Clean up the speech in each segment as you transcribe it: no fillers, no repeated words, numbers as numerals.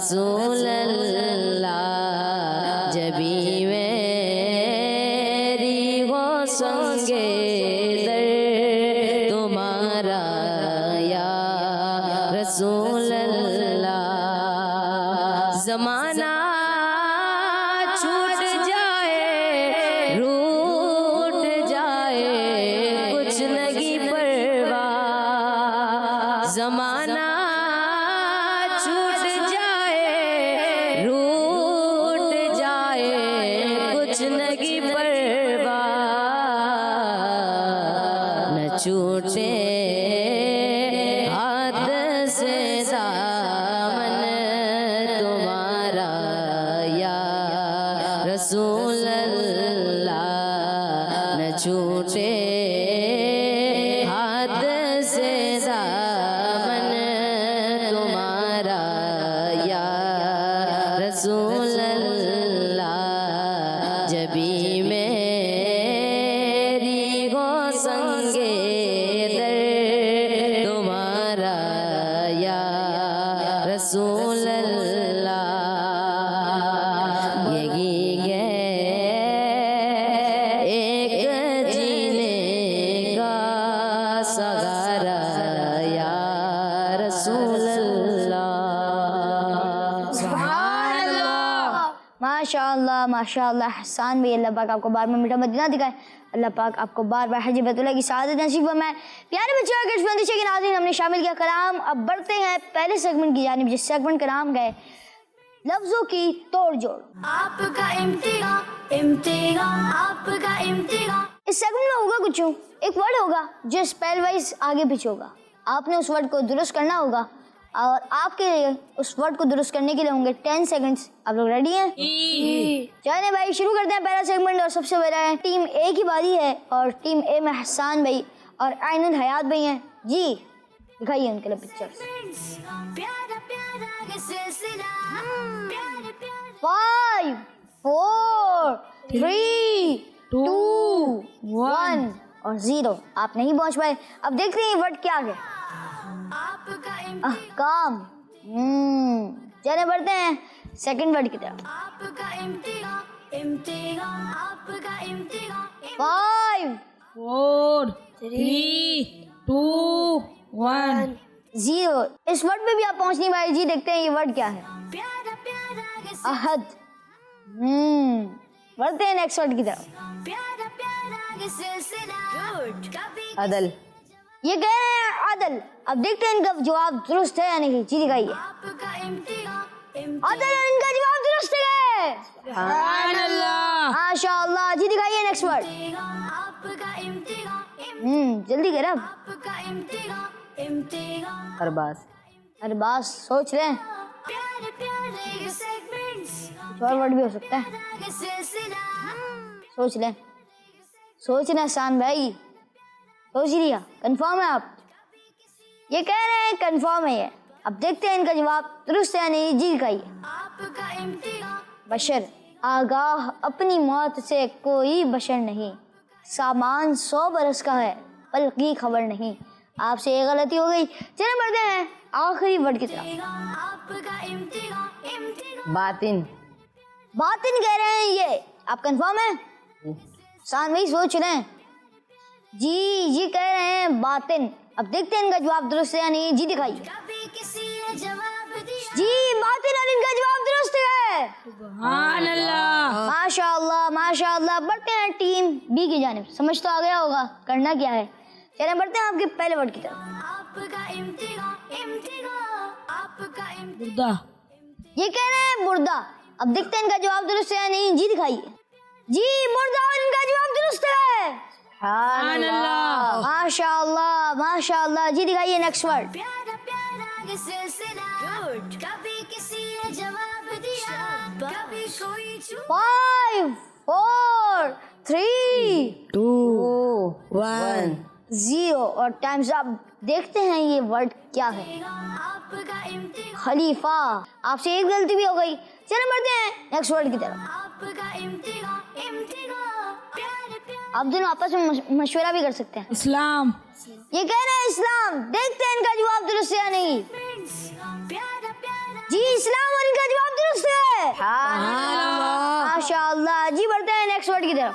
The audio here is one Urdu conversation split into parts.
رسول اللہ جبھی میری ہو سنگے در تمہارا یا رسول اللہ زمانہ چھوٹ جائے روٹ جائے کچھ لگی پرواہ زمانہ چھوٹ جائے روٹ جائے کچھ لگی پرواہ نہ چھوٹے ہاتھ سے دامن تمہارا یا رسول اللہ نہ چھوٹے ہاتھ سے دامن تمہارا یا رسول اللہ جبھی میری ہو سنگے در تمہارا یا رسول اللہ یہی ہے ایک جینے کا سہارا یا رسول اللہ ماشاء اللہ ماشاء اللہ احسان بھی. اللہ پاک آپ کو بار بار میٹھا مدینہ دکھائے. اللہ پاک آپ کو بار بار حج بیت اللہ کی سعادت نصیب فرمائے. پیارے بچوں کے بندشے کے ناظرین ہم نے شامل کیا کلام. اب بڑھتے ہیں پہلے سیگمنٹ کی جانب جس سیگمنٹ کا نام ہے لفظوں کی توڑ جوڑ. آپ کا امتحان امتحان آپ کا امتحان. اس سیگمنٹ میں ہوگا کچھ ایک ورڈ ہوگا جو اسپیل وائز آگے پیچھے ہوگا. آپ نے اس ورڈ کو درست کرنا ہوگا اور آپ کے لیے اس ورڈ کو درست کرنے کے لیے ہوں گے 10 سیکنڈز. آپ لوگ ریڈی ہیں؟ چلیں بھائی شروع کرتے ہیں پہلا سیگمنٹ. اور سب سے پہلا ہے ٹیم اے کی باری ہے اور ٹیم اے میں حسان بھائی اور عین الحیات بھائی ہیں. جی دکھائیے ان کے لیے پکچرز. پیارا پیارا یہ سلسلہ پیارے پیارے 5 4 3 2 1 اور 0. آپ نہیں پہنچ پائے. اب دیکھتے ہیں یہ ورڈ کیا ہے. آپ کا احکام. چلے بڑھتے ہیں سیکنڈ ورڈ کی طرف. آپ کا امتحان امتحان آپ کا امتحان 5 4 3 2 1 0. اس ورڈ پہ بھی آپ پہنچ نہیں پائے. جی دیکھتے ہیں یہ ورڈ کیا ہے. پیارا پیارا یہ احد. بڑھتے ہیں نیکسٹ ورڈ کی طرف. پیارا پیارا یہ سلسلہ کبھی عدل یہ کہہ رہے ہیں عدل. اب دیکھتے ہیں ان کا جواب درست ہے یا نہیں. جی دکھائیے. آپ کا امتحان عدل اور ان کا جواب درست ہے. سبحان اللہ. ماشاء اللہ. جی دکھائیے نیکسٹ ورڈ. آپ کا امتحان جلدی کریں. آپ کا امتحان امتحان ارباز ارباز سوچ رہے ہیں. پیارے پیارے یہ سیگمنٹس کچھ اور ورڈ بھی ہو سکتا ہے. یہ سلسلہ سوچ لیں احسان بھائی. سوچ لیا. کنفرم ہے آپ؟ یہ کہہ رہے ہیں کنفرم ہے یہ. اب دیکھتے ہیں ان کا جواب درست ہے یا نہیں. جی دکھائیے. آپ کا امتحان بشر آگاہ اپنی موت سے کوئی بشر نہیں. سامان 100 برس کا ہے پل کی خبر نہیں. آپ سے یہ غلطی ہو گئی. چلیں بڑھتے ہیں آخری ورڈ کی طرف. آپ کا امتحان امتحان باطن باطن کہہ رہے ہیں یہ. آپ کنفرم ہیں؟ سان بھائی سوچ رہے ہیں. جی کہہ رہے ہیں باطن. اب دیکھتے ہیں ان کا جواب درست ہے یا نہیں. جی دکھائیے. کبھی کسی نے جواب دیا جی باطن اور ان کا جواب درست ہے. سبحان اللہ. ماشاء اللہ ماشاء اللہ. بڑھتے ہیں ٹیم بی کی جانب. سمجھ تو آ گیا ہوگا کرنا کیا ہے. چلیں بڑھتے ہیں آپ کے پہلے ورڈ کی طرف. آپ کا امتحان امتحان آپ کا امتحان بردہ یہ کہہ رہے ہیں مردہ. اب دیکھتے ہیں ان کا جواب درست ہے یا نہیں. جی دکھائیے. جی مردہ اور ان کا جواب درست ہے. سبحان اللہ. ماشاء اللہ ماشاء اللہ. جی دکھائیے نیکسٹ ورڈ. پیارا پیارا یہ سلسلہ کبھی کسی نے جواب دیا کبھی کوئی چھو 5 4 3 2 1 0 اور ٹائمز اپ. دیکھتے ہیں یہ ورڈ کیا ہے. آپ کا امتحان خلیفہ. آپ سے ایک غلطی بھی ہو گئی. چلیں بڑھتے ہیں نیکسٹ ورڈ کی طرف. آپ کا امتحان امتحان پیارے پیارے آپ دونوں آپس میں مشورہ بھی کر سکتے ہیں. اسلام. یہ کہہ رہے ہیں اسلام. دیکھتے ہیں ان کا جواب درست ہے یا نہیں. پیارا پیارا جی اسلام اور ان کا جواب درست ہے. ماشاء اللہ. جی بڑھتے ہیں نیکسٹ ورڈ کی طرف.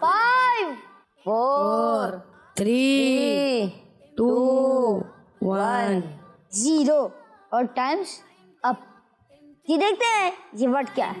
5 4 3 2 1 0 اور ٹائمز اب. جی دیکھتے ہیں یہ ورڈ کیا ہے.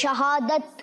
شہادت.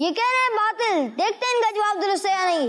یہ کہہ رہے ہیں باطل. دیکھتے ہیں ان کا جواب درست ہے یا نہیں.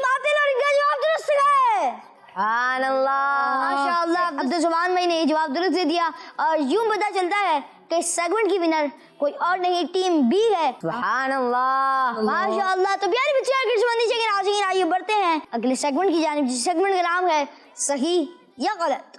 باطل اور ان کا جواب درست ہے. سبحان اللہ. ماشاء اللہ. عبد الزمان بھائی نے یہ جواب درست دے دیا اور یوں پتا چلتا ہے کہ اس سیگمنٹ کی ونر کوئی اور نہیں ٹیم بی ہے. سبحان اللہ. ماشاء اللہ. تو پیارے بچے اور کرس بندی کے ناظرین آئیے بڑھتے ہیں اگلے سیگمنٹ کی جانب جس سیگمنٹ کا نام ہے صحیح یا غلط.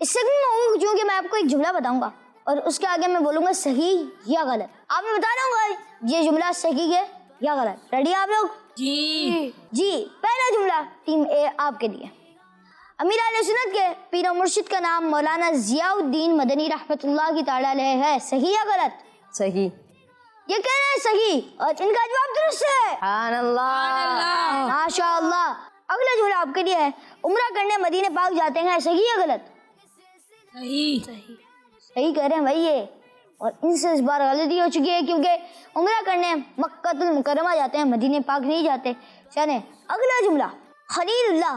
اس سیگمنٹ میں ہوں چونکہ میں آپ کو ایک جملہ بتاؤں گا اور اس کے آگے میں بولوں گا صحیح یا غلط. آپ میں بتا رہا ہوں گا یہ جملہ صحیح ہے یا غلط. ریڈی آپ لوگ؟ جی جی. پہلا جملہ ٹیم اے آپ کے لیے. امیر اہل سنت کے پیر و مرشد کا نام مولانا ضیاء الدین مدنی رحمۃ اللہ کی تعالیٰ علیہ ہے. صحیح یا غلط؟ صحیح. یہ کہہ رہے ہیں صحیح اور ان کا جواب درست ہے. سبحان اللہ. ماشاء اللہ. اگلا جملہ آپ کے لیے ہے عمرہ کرنے مدینہ پاک جاتے ہیں. صحیح یا غلط؟ صحیح صحیح کہہ رہے ہیں بھائی یہ. اور ان سے اس بار غلطی ہو چکی ہے کیونکہ عمرہ کرنے مکہ المکرمہ جاتے ہیں مدینہ پاک نہیں جاتے. چلیں اگلا جملہ خلیل اللہ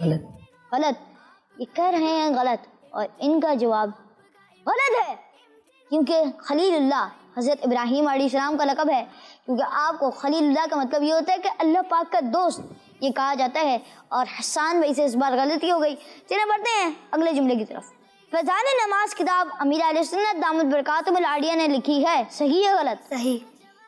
غلط. غلط. یہ کہہ رہے ہیں غلط اور ان کا جواب غلط ہے کیونکہ خلیل اللہ حضرت ابراہیم علیہ السلام کا لقب ہے. کیونکہ آپ کو خلیل اللہ کا مطلب یہ ہوتا ہے کہ اللہ پاک کا دوست یہ کہا جاتا ہے. اور حسان بھائی سے اس بار غلطی ہو گئی. چلیں بڑھتے ہیں اگلے جملے کی طرف. فیضان نماز کتاب امیر اہل سنت دامت برکاتہم العالیہ نے لکھی ہے. صحیح یا غلط؟ صحیح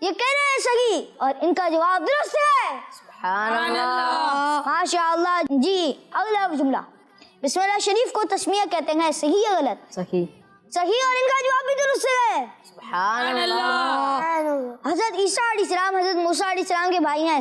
یہ کہہ رہے ہیں صحیح اور ان کا جواب درست ہے. سبحان اللہ. ماشاء اللہ. جی اگلا جملہ بسم اللہ شریف کو تسمیہ کہتے ہیں. صحیح یا غلط؟ صحیح. صحیح اور ان کا جواب بھی درست ہے. سبحان اللہ. حضرت عیسیٰ علیہ السلام حضرت موسیٰ علیہ السلام کے بھائی ہیں.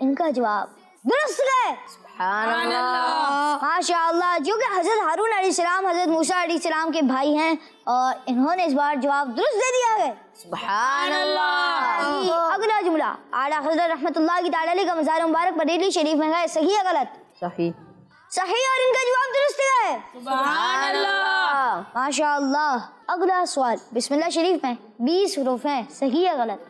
ان کا جواب درست ہے. سبحان اللہ. ماشاء اللہ. جو کہ حضرت ہارون علیہ السلام حضرت موسیٰ علیہ السلام کے بھائی ہیں اور انہوں نے اس بار جواب درست دے دیا ہے. سبحان اللہ. اگلا جملہ اعلیٰ حضرت رحمۃ اللہ کی تعالیٰ علیہ کا مزار مبارک بریلی شریف میں ہے. صحیح یا غلط؟ صحیح. صحیح اور ان کا جواب درست ہے. سبحان اللہ ماشاء اللہ. اگلا سوال بسم اللہ شریف میں 20 حروف ہیں. صحیح یا غلط؟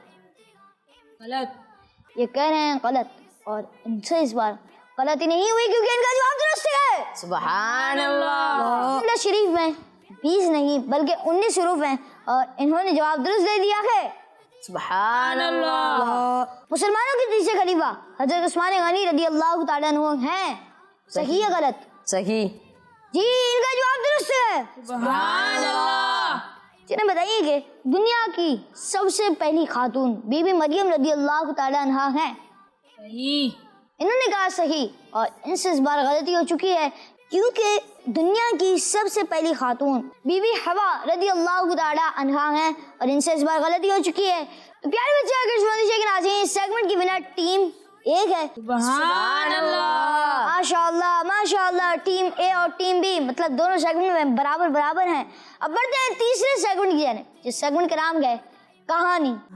غلط یہ کہہ رہے ہیں غلط اور ان سے اس بار غلطی نہیں ہوئی کیونکہ ان کا جواب درست ہے. سبحان اللہ. بسم اللہ شریف میں 20 نہیں بلکہ 19 حروف ہیں اور انہوں نے جواب درست دے دیا ہے. سبحان اللہ. مسلمانوں کے تیسرے خلیفہ حضرت عثمان غنی رضی اللہ تعالیٰ عنہ ہیں. صحیح یا غلط؟ صحیح. جی ان کا جواب درست ہے. سبحان اللہ چلیں بتائیے کہ دنیا کی سب سے پہلی خاتون بی بی مریم رضی اللہ تعالیٰ عنہا ہیں. صحیح انہوں نے کہا صحیح اور ان سے اس بار غلطی ہو چکی ہے کیونکہ دنیا کی سب سے پہلی خاتون بی بی حوا رضی اللہ تعالیٰ عنہا ہیں اور ان سے اس بار غلطی ہو چکی ہے. تو پیارے بچے اگر سمجھے کہ ناظرین اس سیگمنٹ کی ونر ٹیم ایک ہے. سبحان اللہ ماشاء اللہ. ماشاء اللہ. ٹیم اے اور ٹیم بی مطلب دونوں سیگمنٹ میں برابر برابر ہیں. اب بڑھتے ہیں تیسرے سیگمنٹ کی جانب جس سیگمنٹ کا نام ہے کہانی.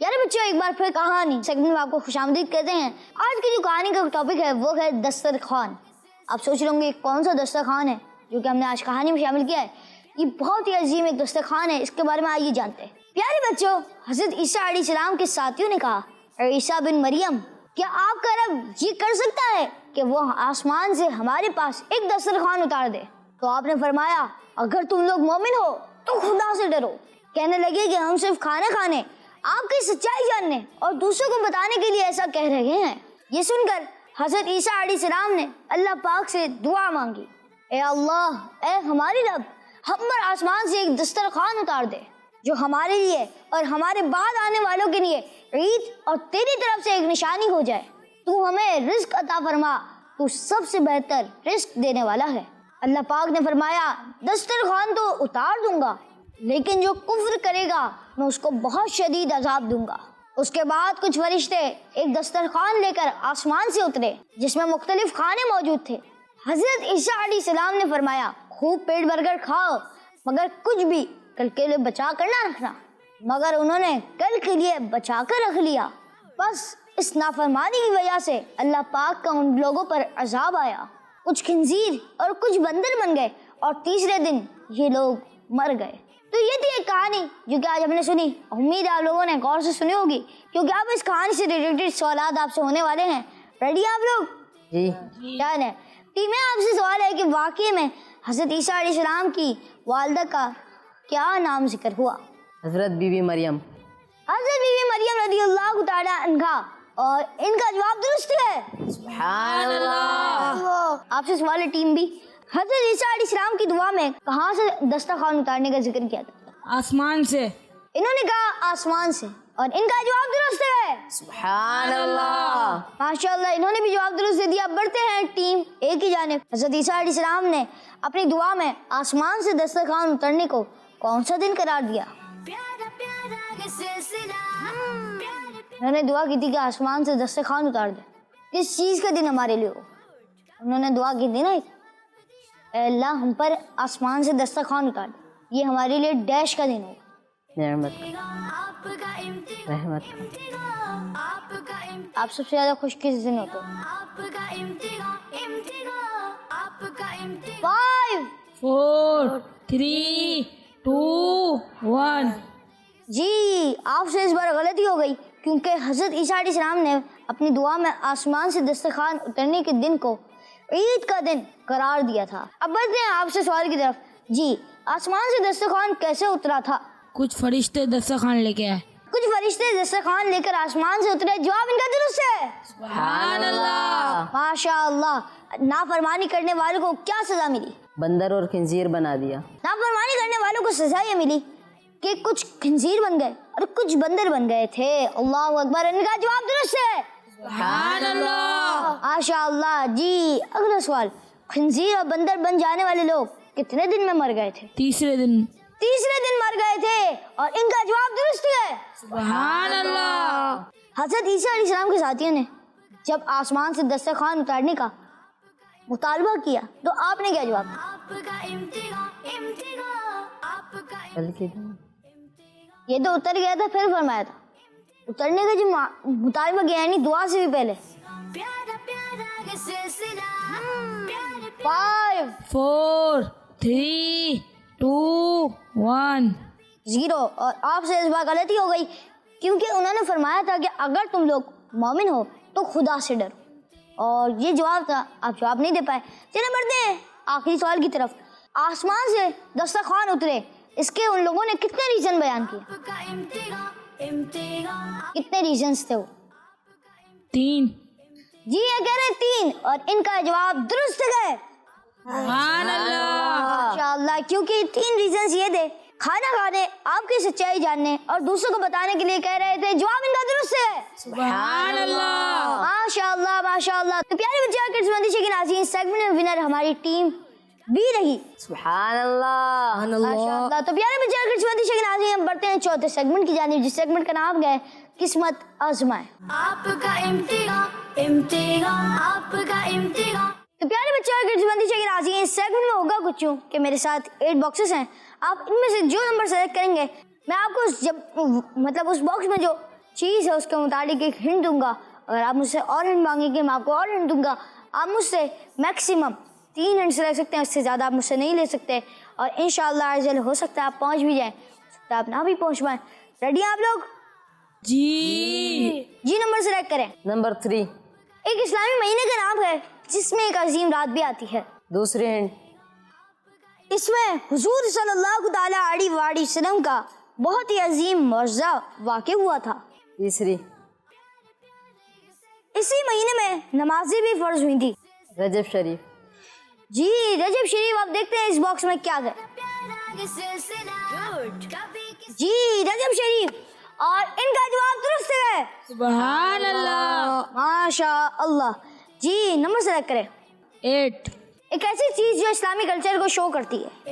یار بچوں ایک بار پھر کہانی سیگمنٹ میں آپ کو خوش آمدید کہتے ہیں. آج کی جو کہانی کا ٹاپک ہے وہ ہے دسترخوان. آپ سوچ رہے ہوں گے کون سا دسترخوان ہے جو کہ ہم نے آج کہانی میں شامل کیا ہے. یہ بہت ہی عظیم ایک دسترخوان ہے. اس کے بارے میں آئیے جانتے ہیں. پیارے بچوں حضرت عیسیٰ علیہ السلام کے ساتھیوں نے کہا اے عیسیٰ بن مریم کیا آپ کا رب یہ کر سکتا ہے کہ وہ آسمان سے ہمارے پاس ایک دسترخوان اتار دے؟ تو آپ نے فرمایا اگر تم لوگ مومن ہو تو خدا سے ڈرو. کہنے لگے کہ ہم صرف کھانا کھانے آپ کی سچائی جاننے اور دوسروں کو بتانے کے لیے ایسا کہہ رہے ہیں. یہ سن کر حضرت عیسیٰ علیہ السلام نے اللہ پاک سے دعا مانگی اے اللہ اے ہمارے رب ہم پر آسمان سے ایک دسترخوان اتار دے جو ہمارے لیے اور ہمارے بعد آنے والوں کے لیے عید اور تیری طرف سے ایک نشانی ہو جائے. تو ہمیں رزق عطا فرما. تو سب سے بہتر رزق دینے والا ہے. اللہ پاک نے فرمایا دسترخوان تو اتار دوں گا لیکن جو کفر کرے گا میں اس کو بہت شدید عذاب دوں گا۔ اس کے بعد کچھ فرشتے ایک دسترخوان لے کر آسمان سے اترے جس میں مختلف کھانے موجود تھے۔ حضرت عیسیٰ علیہ السلام نے فرمایا خوب پیٹ بھر کر کھاؤ مگر کچھ بھی کل کے لیے بچا کر نہ رکھنا، مگر انہوں نے کل کے لیے بچا کر رکھ لیا۔ بس اس نافرمانی کی وجہ سے اللہ پاک کا ان لوگوں پر عذاب آیا، کچھ خنزیر اور کچھ بندر بن گئے اور تیسرے دن یہ لوگ مر گئے۔ تو یہ تھی ایک کہانی جو کہ آج ہم نے سنی، امید ہے آپ لوگوں نے غور سے سنی ہوگی کیونکہ اب اس کہانی سے ریلیٹڈ سوالات آپ سے ہونے والے ہیں۔ ریڈی آپ لوگ؟ جی ڈن ہے۔ ٹیمیں آپ سے سوال ہے کہ واقعے میں حضرت عیسیٰ علیہ السلام کی والدہ کا کیا نام ذکر ہوا؟ حضرت بی بی مریم۔ حضرت بی بی مریم رضی اللہ تعالیٰ عنہا، اور ان کا جواب درست ہے۔ سبحان اللہ۔ آپ سے سوال ہے ٹیم بھی، حضرت عیسیٰ علیہ السلام کی دعا میں کہاں سے دسترخوان اتارنے کا ذکر کیا تھا؟ آسمان سے۔ انہوں نے کہا آسمان سے، اور ان کا جواب درست ہے۔ سبحان اللہ۔ ماشاء اللہ، انہوں نے بھی جواب درست دے دیا۔ بڑھتے ہیں ٹیم اے کی جانب۔ حضرت عیسیٰ علیہ السلام نے اپنی دعا میں آسمان سے دسترخوان اترنے کو کون سا دن قرار دیا؟ پیارا پیارا یہ سلسلہ، انہوں نے دعا کی تھی کہ آسمان سے دسترخوان اتار دے۔ کس چیز کا دن ہمارے لیے ہو؟ انہوں نے دعا کی تھی نا، اے اللہ ہم پر آسمان سے دسترخوان اتار دے، یہ ہمارے لیے ڈیش کا دن ہوگا، نعمت آپ کا امتحان، رحمت۔ آپ کا امتحان، آپ سب سے زیادہ خوش کس دن ہوتے ہیں؟ آپ کا امتحان، امتحان، آپ کا امتحان۔ 5 4 3 2 1۔ جی آپ سے اس بار غلطی ہو گئی کیونکہ حضرت عیسیٰ علیہ السلام نے اپنی دعا میں آسمان سے دسترخوان اترنے کے دن کو عید کا دن قرار دیا تھا۔ اب بڑھتے ہیں آپ سے سوال کی طرف۔ جی آسمان سے دسترخوان کیسے اترا تھا؟ کچھ فرشتے دسترخوان لے کے آئے۔ کچھ فرشتے دسترخوان لے کر آسمان سے اترے، جواب ان کا درست ہے۔ سبحان اللہ۔ ماشاء اللہ۔ نافرمانی کرنے والوں کو کیا سزا ملی؟ بندر اور خنزیر بنا دیا۔ نافرمانی کرنے والوں کو سزا یہ ملی کہ کچھ خنزیر بن گئے اور کچھ بندر بن گئے تھے۔ اللہ اکبر، ان کا جواب درست ہے۔ سبحان اللہ۔ ماشاء اللہ۔ جی اگلا سوال، خنزیر اور بندر بن جانے والے لوگ کتنے دن میں مر گئے تھے؟ تیسرے دن۔ تیسرے دن مر گئے تھے، اور ان کا جواب درست ہے۔ سبحان اللہ۔ حضرت عیسیٰ علیہ السلام کے ساتھیوں نے جب آسمان سے دسترخوان اتارنے کا مطالبہ کیا تو آپ نے کیا جواب دیا؟ آپ کا امتحان، امتحان، آپ کا کل کے دن یہ تو اتر گیا تھا پھر فرمایا تھا، اترنے کا جو مطالبہ کیا یعنی دعا سے بھی پہلے۔ پیارا پیارا یہ سلسلہ، پیارے 5 4 3 2 1۔ 0۔ اور آپ سے اس بار غلطی ہو گئی کیونکہ انہوں نے فرمایا تھا کہ اگر تم لوگ مومن ہو تو خدا سے ڈرو، اور یہ جواب تھا، آپ جواب نہیں دے پائے۔ چلیں بڑھتے ہیں آخری سوال کی طرف۔ آسمان سے دسترخوان اترے، اس کے ان لوگوں نے کتنے ریزن بیان کیے؟ آپ کا امتحان، امتحان، کتنے ریزنز تھے وہ؟ 3۔ جی یہ کہہ رہے ہیں 3، اور ان کا جواب درست ہے۔ سبحان اللہ۔ ماشاءاللہ، کیونکہ 3 ریزنز یہ تھے، کھانا کھانے، آپ کی سچائی جاننے اور دوسروں کو بتانے کے لیے کہہ رہے تھے۔ جواب ان کا درست ہے۔ سبحان اللہ۔ ماشاءاللہ ماشاءاللہ۔ تو پیارے بچے کڈز مندشے کے ناظرین، سیگمنٹ میں ونر ہماری ٹیم بی رہی۔ سبحان اللہ۔ ماشاءاللہ۔ تو پیارے بچے کڈز مندشے کے ناظرین، ہم بڑھتے ہیں چوتھے سیگمنٹ کی جانب، جس سیگمنٹ کا نام ہے قسمت آزمائے۔ آپ کا امتحان، امتحان، آپ کا امتحان۔ تو پیارے بچوں اور کڈز مندشے کے ناظرین، اس سیگمنٹ میں ہوگا کچھ یوں کہ میرے ساتھ 8 باکسز ہیں، آپ ان میں سے جو نمبر سلیکٹ کریں گے میں آپ کو مطلب اس باکس میں جو چیز ہے اس کے متعلق ایک ہنٹ دوں گا۔ اگر آپ مجھ سے اور ہنٹ مانگیں گے میں آپ کو اور ہنٹ دوں گا۔ آپ مجھ سے میکسیمم 3 ہنٹس لے سکتے ہیں، اس سے زیادہ آپ مجھ سے نہیں لے سکتے، اور انشاءاللہ عزیز ہو سکتا ہے آپ پہنچ بھی جائیں، ہو سکتا ہے آپ نہ بھی پہنچ پائیں۔ ریڈی ہیں آپ لوگ؟ جی نمبر سلیکٹ کریں۔ نمبر 3۔ ایک اسلامی مہینے کا نام ہے جس میں ایک عظیم رات بھی آتی ہے۔ دوسری ہنٹ، اس میں حضور صلی اللہ تعالیٰ علیہ وآلہ وسلم کا بہت ہی عظیم معجزہ واقع ہوا تھا۔ تیسری، اسی مہینے میں نمازیں بھی فرض ہوئی تھی۔ رجب شریف۔ جی رجب شریف، آپ دیکھتے ہیں اس باکس میں کیا ہے۔ پیارا یہ سلسلہ، کبھی کسی جی رجب شریف، اور ان کا جواب درست ہے۔ سبحان اللہ۔ ماشاء اللہ۔ جی نمبر سلیکٹ کریں۔ 8۔ ایک ایسی چیز جو اسلامی کلچر کو شو کرتی ہے.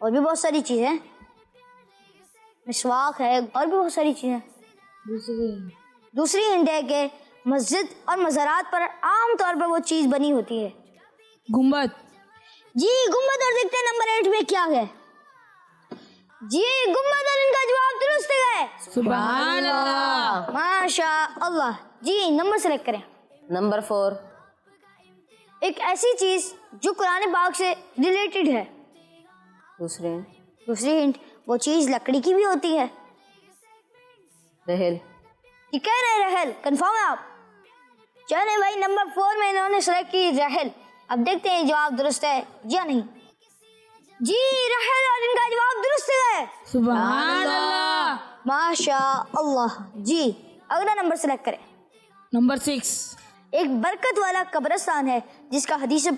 اور بھی بہت ساری چیزیں, مسواک ہے, اور بھی بہت ساری چیزیں. دوسری ہنٹ ہے کہ مسجد اور مزارات پر عام طور پر وہ چیز بنی ہوتی ہے. گنبد. جی گنبد. اور دیکھتے ہیں نمبر 8 میں کیا ہے. جی گنبد, اور ان کا جواب درست ہے. سبحان اللہ. ماشاء اللہ. جی نمبر سلیکٹ کریں. نمبر 4. ایک ایسی چیز جو قرآن پاک سے ریلیٹڈ ہے. دوسری ہنٹ, وہ چیز لکڑی کی بھی ہوتی ہے. رحل. یہ کہہ رہے ہیں رحل. کنفرم ہے آپ؟ چلیں بھائی, نمبر 4 میں انہوں نے سلیکٹ کی رحل. اب دیکھتے ہیں جواب درست ہے یا نہیں. جی رحل, اور ان کا جواب درست ہے. سبحان اللہ. ماشاء اللہ. جی اگلا نمبر سلیکٹ کریں. نمبر 6. ایک برکت والا قبرستان ہے جس کا حدیث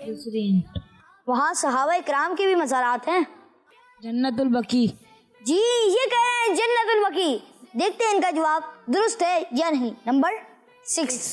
دوسری ہنٹ. وہاں صحابہ کرام کے بھی مزارات ہیں. جنت البقیع. جی یہ کہہ رہے ہیں جنت البقیع. دیکھتے ہیں ان کا جواب درست ہے یا نہیں. نمبر 6.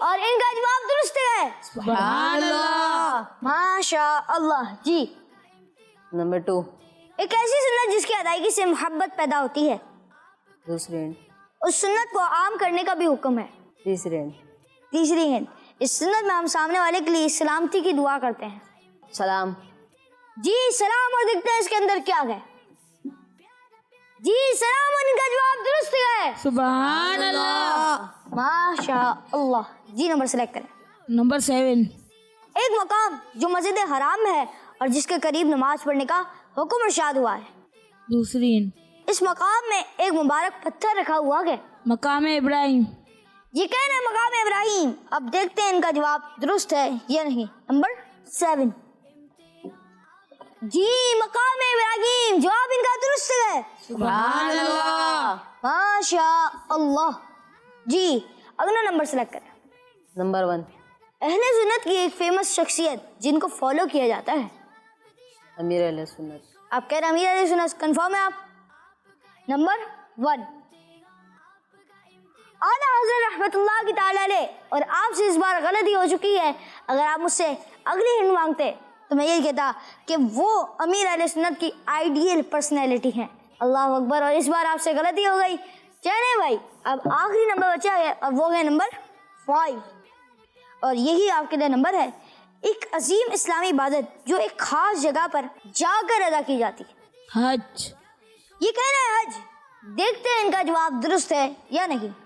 اور ان کا جواب درست ہے. سبحان اللہ. ماشاء اللہ. جی نمبر 2. ایک ایسی سنت جس کی ادائیگی سے محبت پیدا ہوتی ہے. دوسری ہنٹ. اس سنت کو عام کرنے کا بھی حکم ہے. تیسری ہنٹ. تیسری ہند, اس سنت میں ہم سامنے والے کے لیے سلامتی کی دعا کرتے ہیں. سلام. جی سلام, اور دیکھتے ہیں اس کے اندر کیا ہے. جی سلام, اور ان کا جواب درست ہے. سبحان اللہ. ماشاء اللہ. جی نمبر سلیکٹ کریں. نمبر 7. ایک مقام جو مسجد حرام میں ہے اور جس کے قریب نماز پڑھنے کا حکم ارشاد ہوا ہے. دوسری ہنٹ. اس مقام میں ایک مبارک پتھر رکھا ہوا ہے. مقام ابراہیم. یہ کہہ رہے ہیں مقام ابراہیم. اب دیکھتے ہیں ان کا جواب درست ہے یا نہیں. نمبر 7. جی مقام ابراہیم, جواب ان کا درست ہے. سبحان اللہ. ماشاء اللہ. جی اگلا نمبر سلیکٹ کریں. نمبر 1. اہل سنت کی ایک فیمس شخصیت جن کو فالو کیا جاتا ہے. امیر اہل سنت. آپ کہہ رہے ہیں امیر اہل سنت. کنفرم ہے آپ؟ نمبر 1. اعلیٰ حضرت رحمت اللہ کی تعالیٰ علیہ, اور آپ سے اس بار غلطی ہو چکی ہے. اگر آپ مجھ سے اگلی ہنٹ مانگتے تو میں یہی کہتا کہ وہ امیر اہل سنت کی آئیڈیل پرسنالٹی ہیں. اللہ اکبر. اور اس بار آپ سے غلطی ہو گئی. چلیں بھائی, اب آخری نمبر بچا ہے اور وہ ہے نمبر 5, اور یہی آپ کے لیے نمبر ہے. ایک عظیم اسلامی عبادت جو ایک خاص جگہ پر جا کر ادا کی جاتی ہے. حج. یہ کہہ رہے ہیں حج. دیکھتے ہیں ان کا جواب درست ہے یا نہیں.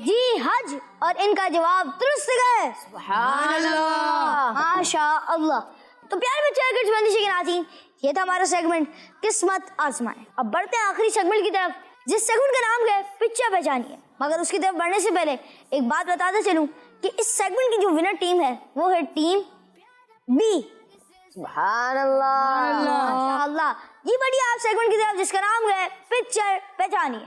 جی حج, اور ان کا جواب درست ہے. سبحان اللہ. ماشاء اللہ. تو پیارے بچے کرکٹ بندشی کے ناظرین, یہ تھا ہمارا سیگمنٹ قسمت آزمائیں. اب بڑھتے ہیں آخری سیگمنٹ کی طرف, جس سیگمنٹ کا نام ہے پکچر پہچانیے. مگر اس کی طرف بڑھنے سے پہلے ایک بات بتاتا چلوں کہ اس سیگمنٹ کی جو ونر ٹیم ہے وہ ہے ٹیم بی. سبحان اللہ. ماشاء اللہ. یہ بڑی آپ سیگمنٹ کی طرف جس کا نام ہے پکچر پہچانیے.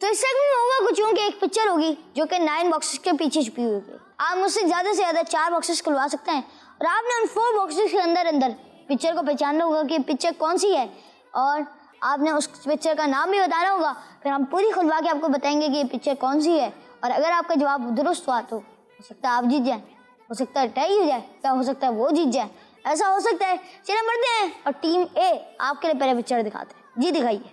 تو اس سیگمنٹ میں ہوگا کچھ یوں کہ ایک پکچر ہوگی جو کہ 9 باکسز کے پیچھے چھپی ہوئی ہوگی. آپ مجھ سے زیادہ 4 باکسز کھلوا سکتے ہیں, اور آپ نے ان 4 باکسز کے اندر پکچر کو پہچاننا ہوگا کہ پکچر کون سی ہے, اور آپ نے اس پکچر کا نام بھی بتانا ہوگا. پھر ہم پوری کھلوا کے آپ کو بتائیں گے کہ یہ پکچر کون سی ہے, اور اگر آپ کا جواب درست ہوا تو ہو سکتا ہے آپ جیت جائیں, ہو سکتا ہے ٹائی ہو جائے, یا ہو سکتا ہے وہ جیت جائے. ایسا ہو سکتا ہے. چلیں بڑھتے ہیں اور ٹیم اے آپ کے لیے پہلے پکچر دکھاتے ہیں. جی دکھائیے.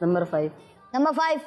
نمبر 5. نمبر 5.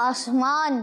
آسمان.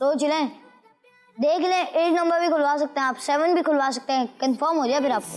سوچ لیں, دیکھ لیں. 8 نمبر بھی کھلوا سکتے ہیں آپ, 7 بھی کھلوا سکتے ہیں. کنفرم ہو جائے پھر آپ کو.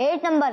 8 نمبر.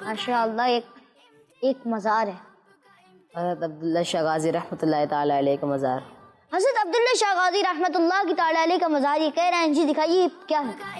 ماشاء اللہ. ایک مزار ہے. حضرت عبداللہ شاہ غازی رحمۃ اللہ تعالیٰ علیہ کا مزار. حضرت عبداللہ شاہ غازی رحمۃ اللہ کی تعالیٰ علیہ کا مزار. یہ کہہ رہے ہیں جی دکھائیے کیا ہے.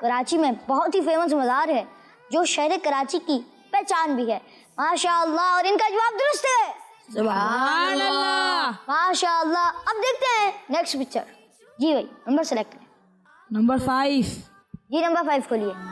کراچی میں بہت ہی فیمس مزار ہے جو شہر کراچی کی پہچان بھی ہے. ماشاء اللہ، اور ان کا جواب درست ہے. سبحان اللہ. ماشاء اللہ. اب دیکھتے ہیں نیکسٹ پکچر. جی بھائی نمبر سلیکٹ کریں. نمبر 5. جی نمبر 5 کھولیے.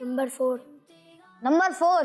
نمبر 4. نمبر 4.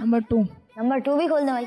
نمبر 2. نمبر 2 بھی کھول دیں بھائی.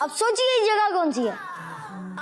اب سوچیے یہ جگہ کون سی ہے.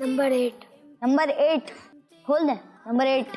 نمبر 8. نمبر 8 کھول دیں. نمبر 8.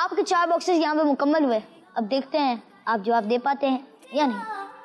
آپ کے 4 باکسز یہاں پہ مکمل ہوئے. اب دیکھتے ہیں آپ جواب دے پاتے ہیں یا نہیں.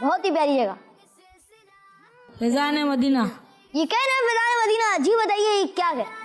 بہت ہی پیاری جگہ. فیضان مدینہ. یہ کہہ رہے ہیں فضائے مدینہ. جی بتائیے یہ کیا ہے.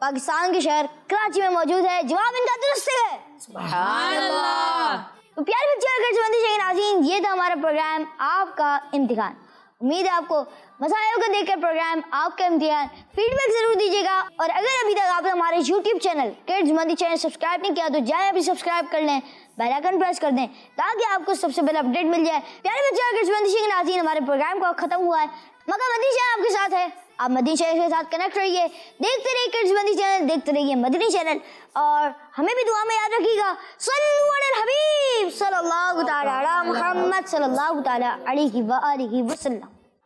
پاکستان کے شہر کراچی میں موجود ہے. جواب ان کا درست ہے. سبحان اللہ. تو پیارے بچے اور گھرسبندی کے ناظرین، یہ تھا ہمارا پروگرام آپ کا امتحان. امید ہے آپ کو مزہ آئے ہوگا دیکھ کر پروگرام آپ کا امتحان. فیڈ بیک ضرور دیجیے گا، اور اگر ابھی تک آپ نے ہمارے یوٹیوب چینل کڈز مندی چینل سبسکرائب نہیں کیا تو جائیں ابھی سبسکرائب کر لیں، بیل آئیکن پریس کر دیں تاکہ آپ کو سب سے پہلے اپڈیٹ مل جائے. پیارے بچے اور گھرسبندی کے ناظرین، ہمارے پروگرام کا ختم ہوا ہے مگر مدنی چینل آپ کے ساتھ ہے. آپ مدنی چینل کے ساتھ کنیکٹ رہیے، دیکھتے رہیے کڈز مندی چینل، دیکھتے رہیے مدنی چینل، اور ہمیں بھی دعا میں یاد رکھیے گا. صلو علی الحبیب صلی اللہ تعالی علی محمد صلی اللہ تعالی علیہ وآلہ وسلم.